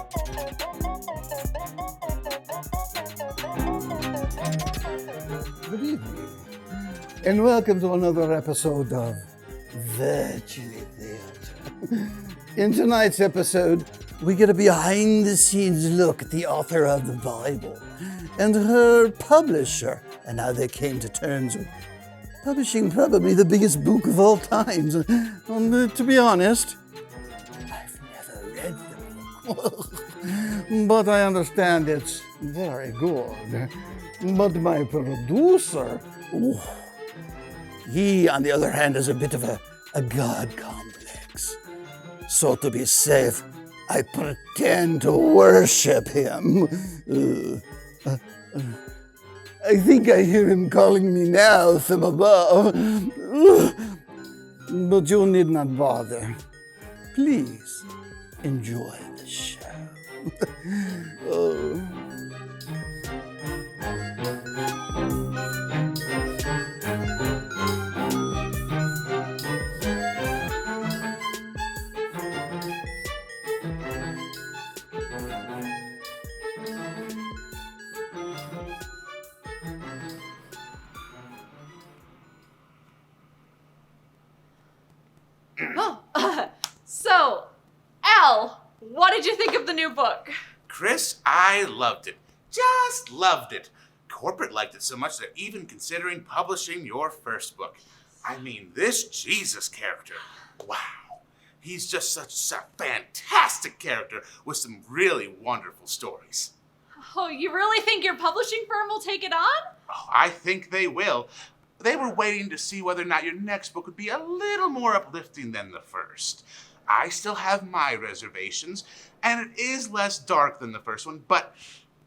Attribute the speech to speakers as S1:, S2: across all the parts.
S1: Good evening, and welcome to another episode of Virtually Theatre. In tonight's episode, we get a behind-the-scenes look at the author of the Bible and her publisher and how they came to terms with publishing probably the biggest book of all times. To be honest, I've never read the book, but I understand it's very good. But my producer, he, on the other hand, is a bit of a god complex. So to be safe, I pretend to worship him. I think I hear him calling me now from above. But you need not bother. Please enjoy the show. Oh.
S2: So, Al, what did you think of the new book?
S3: Chris, I loved it. Just loved it. Corporate liked it so much they're even considering publishing your first book. I mean, this Jesus character, wow. He's just such a fantastic character with some really wonderful stories.
S2: Oh, you really think your publishing firm will take it on?
S3: Oh, I think they will. They were waiting to see whether or not your next book would be a little more uplifting than the first. I still have my reservations, and it is less dark than the first one, but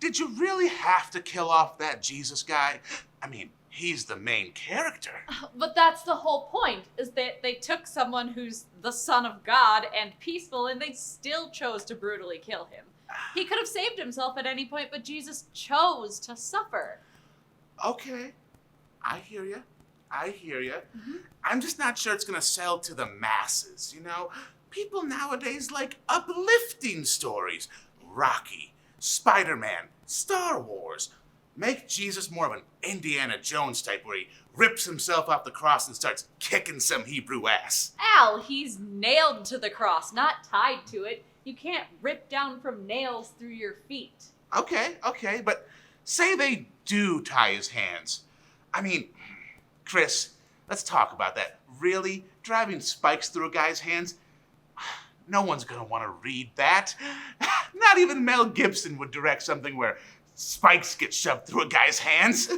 S3: did you really have to kill off that Jesus guy? I mean, he's the main character.
S2: But that's the whole point, is that they took someone who's the son of God and peaceful, and they still chose to brutally kill him. He could have saved himself at any point, but Jesus chose to suffer.
S3: Okay, I hear you.
S2: Mm-hmm.
S3: I'm just not sure it's going to sell to the masses, you know? People nowadays like uplifting stories. Rocky, Spider-Man, Star Wars. Make Jesus more of an Indiana Jones type where he rips himself off the cross and starts kicking some Hebrew ass.
S2: Al, he's nailed to the cross, not tied to it. You can't rip down from nails through your feet.
S3: Okay, but say they do tie his hands. I mean, Chris, let's talk about that. Really? Driving spikes through a guy's hands? No one's gonna want to read that. Not even Mel Gibson would direct something where spikes get shoved through a guy's hands.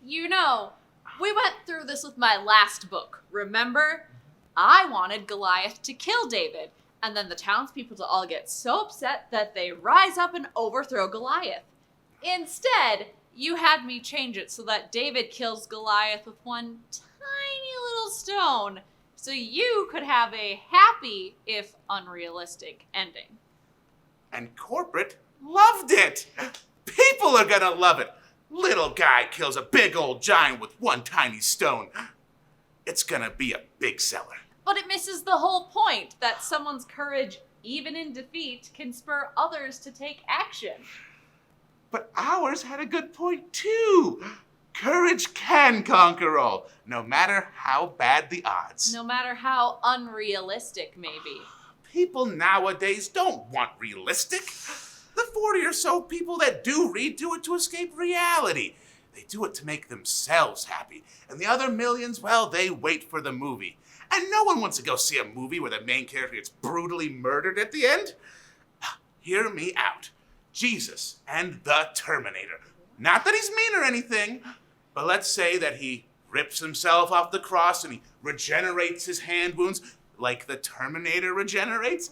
S2: You know, we went through this with my last book, remember? I wanted Goliath to kill David, and then the townspeople to all get so upset that they rise up and overthrow Goliath. Instead, you had me change it so that David kills Goliath with one tiny little stone, so you could have a happy, if unrealistic, ending.
S3: And corporate loved it. People are gonna love it. Little guy kills a big old giant with one tiny stone. It's gonna be a big seller.
S2: But it misses the whole point that someone's courage, even in defeat, can spur others to take action.
S3: But ours had a good point too. Courage can conquer all, no matter how bad the odds.
S2: No matter how unrealistic, maybe.
S3: People nowadays don't want realistic. The 40 or so people that do read do it to escape reality. They do it to make themselves happy. And the other millions, well, they wait for the movie. And no one wants to go see a movie where the main character gets brutally murdered at the end. Hear me out. Jesus and the Terminator. Not that he's mean or anything, but let's say that he rips himself off the cross and he regenerates his hand wounds like the Terminator regenerates.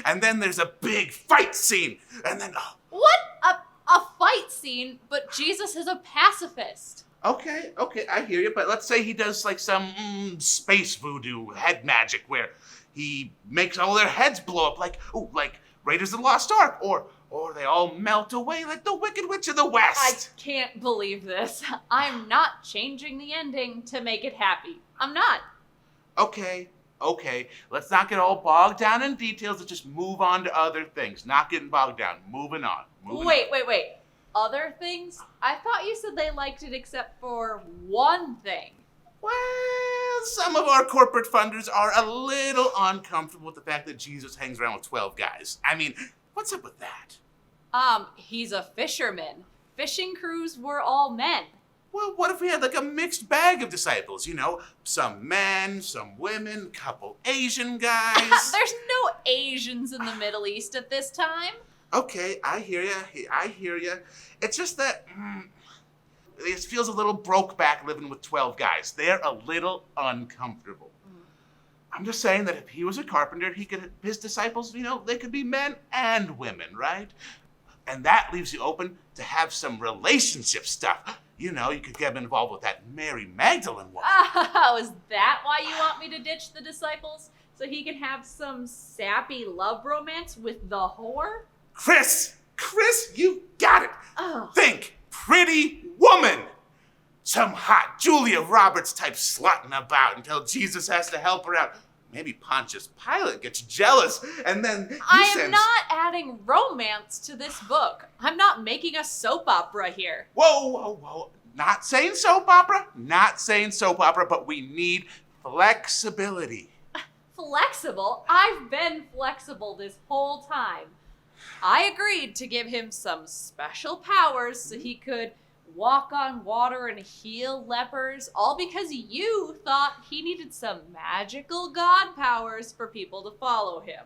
S3: And then there's a big fight scene. And then...
S2: What? A fight scene? But Jesus is a pacifist.
S3: Okay, I hear you. But let's say he does like some space voodoo head magic where he makes all their heads blow up like Raiders of the Lost Ark. Or they all melt away like the Wicked Witch of the West.
S2: I can't believe this. I'm not changing the ending to make it happy. I'm not.
S3: Okay, Okay, let's not get all bogged down in details. Let's just move on to other things. Not getting bogged down. Moving on.
S2: Wait. Other things? I thought you said they liked it except for one thing.
S3: Well, some of our corporate funders are a little uncomfortable with the fact that Jesus hangs around with 12 guys. I mean, what's up with that?
S2: He's a fisherman. Fishing crews were all men.
S3: Well, what if we had like a mixed bag of disciples, some men, some women, couple Asian guys?
S2: There's no Asians in the Middle East at this time.
S3: Okay, I hear ya. It's just that it feels a little broke back living with 12 guys. They're a little uncomfortable. I'm just saying that if he was a carpenter, his disciples, they could be men and women, right? And that leaves you open to have some relationship stuff. You could get him involved with that Mary Magdalene woman.
S2: Oh, is that why you want me to ditch the disciples? So he can have some sappy love romance with the whore?
S3: Chris, you got it.
S2: Oh.
S3: Think pretty woman. Some hot Julia Roberts type slutting about until Jesus has to help her out. Maybe Pontius Pilate gets jealous, and then
S2: I am not adding romance to this book. I'm not making a soap opera here.
S3: Whoa. Not saying soap opera, but we need flexibility.
S2: Flexible? I've been flexible this whole time. I agreed to give him some special powers so he could walk on water and heal lepers, all because you thought he needed some magical god powers for people to follow him.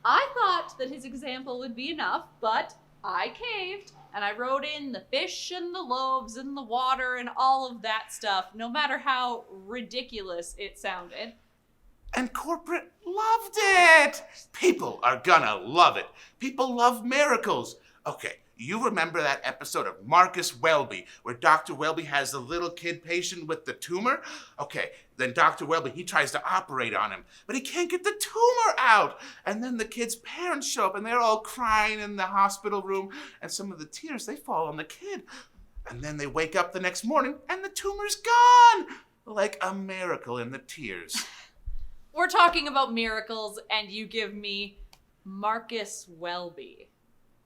S2: I thought that his example would be enough, but I caved, and I wrote in the fish and the loaves and the water and all of that stuff, no matter how ridiculous it sounded.
S3: And corporate loved it. People are gonna love it. People love miracles. Okay, you remember that episode of Marcus Welby, where Dr. Welby has the little kid patient with the tumor? Okay, then Dr. Welby, he tries to operate on him, but he can't get the tumor out. And then the kid's parents show up, and they're all crying in the hospital room, and some of the tears, they fall on the kid. And then they wake up the next morning, and the tumor's gone. Like a miracle in the tears.
S2: We're talking about miracles, and you give me Marcus Welby.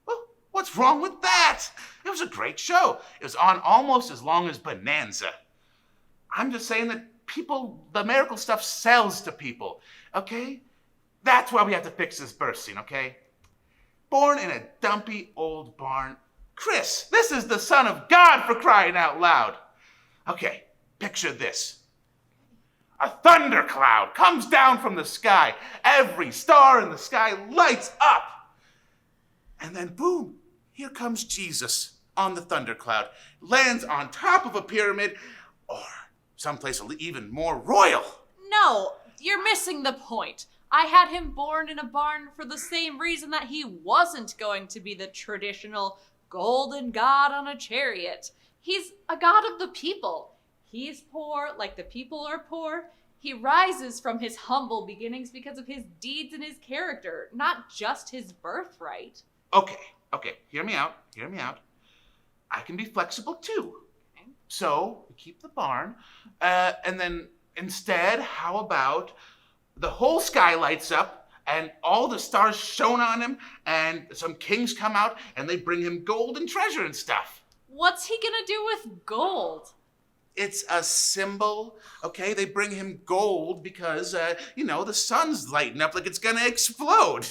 S3: Well, what's wrong with that? It was a great show. It was on almost as long as Bonanza. I'm just saying that the miracle stuff sells to people, okay? That's why we have to fix this birth scene, okay? Born in a dumpy old barn. Chris, this is the Son of God, for crying out loud. Okay, picture this. A thundercloud comes down from the sky. Every star in the sky lights up. And then boom, here comes Jesus on the thundercloud, lands on top of a pyramid, or someplace even more royal.
S2: No, you're missing the point. I had him born in a barn for the same reason that he wasn't going to be the traditional golden god on a chariot. He's a god of the people. He's poor like the people are poor. He rises from his humble beginnings because of his deeds and his character, not just his birthright.
S3: Okay, hear me out. I can be flexible too.
S2: Okay.
S3: So, we keep the barn, and then instead, how about the whole sky lights up, and all the stars shone on him, and some kings come out, and they bring him gold and treasure and stuff.
S2: What's he gonna do with gold?
S3: It's a symbol, okay? They bring him gold because, the sun's lighting up like it's gonna explode.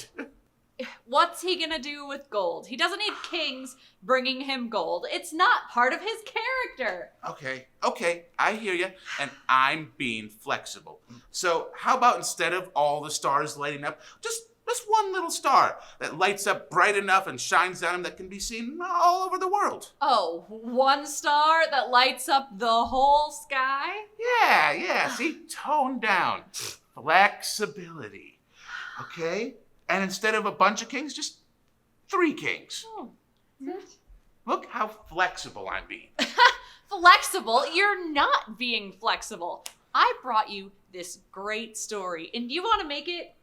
S2: What's he gonna do with gold? He doesn't need kings bringing him gold. It's not part of his character.
S3: Okay, I hear you, and I'm being flexible. So how about instead of all the stars lighting up, just one little star that lights up bright enough and shines down him that can be seen all over the world?
S2: Oh, one star that lights up the whole sky?
S3: Yeah, see, tone down. Flexibility, okay? And instead of a bunch of kings, just 3 kings.
S2: Oh,
S3: Look how flexible I'm being.
S2: Flexible? You're not being flexible. I brought you this great story, and you want to make it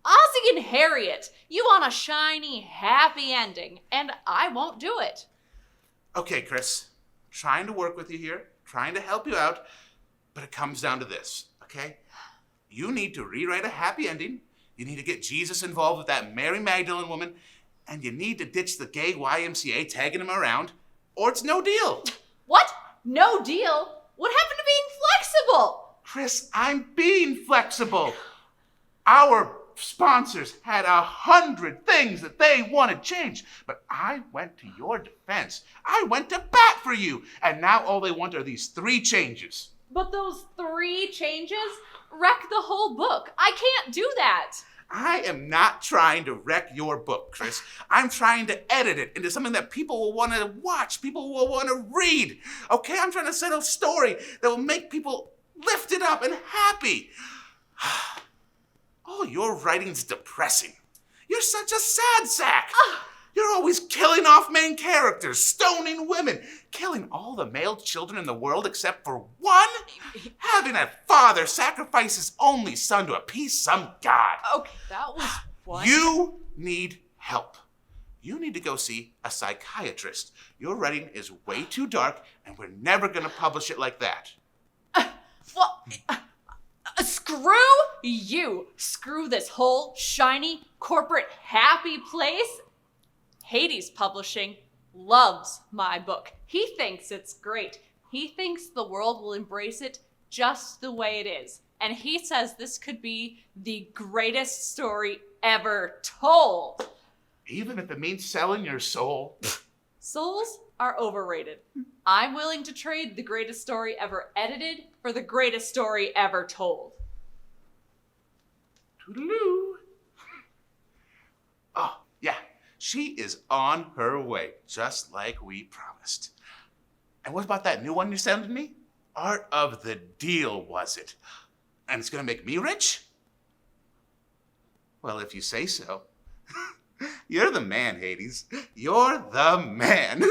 S2: Ozzie and Harriet. You want a shiny, happy ending, and I won't do it.
S3: Okay, Chris, trying to work with you here, trying to help you out, but it comes down to this, okay? You need to rewrite a happy ending. You need to get Jesus involved with that Mary Magdalene woman. And you need to ditch the gay YMCA tagging him around, or it's no deal.
S2: What? No deal? What happened to being flexible?
S3: Chris, I'm being flexible. Our sponsors had 100 things that they want to change, but I went to your defense. I went to bat for you, and now all they want are these 3 changes.
S2: But those 3 changes wreck the whole book. I can't do that.
S3: I am not trying to wreck your book, Chris. I'm trying to edit it into something that people will want to watch, people will want to read. Okay, I'm trying to set a story that will make people lifted up and happy. Oh, your writing's depressing. You're such a sad sack. You're always killing off main characters, stoning women, killing all the male children in the world except for one? Having a father sacrifice his only son to appease some god.
S2: Okay, that was one.
S3: You need help. You need to go see a psychiatrist. Your writing is way too dark, and we're never going to publish it like that.
S2: Screw you. Screw this whole shiny, corporate, happy place. Hades Publishing loves my book. He thinks it's great. He thinks the world will embrace it just the way it is. And he says this could be the greatest story ever told.
S3: Even if it means selling your soul.
S2: Souls are overrated. I'm willing to trade the greatest story ever edited for the greatest story ever told.
S3: Toodaloo. Oh, yeah. She is on her way, just like we promised. And what about that new one you sent me? Art of the Deal, was it? And it's gonna make me rich? Well, if you say so. You're the man, Hades. You're the man.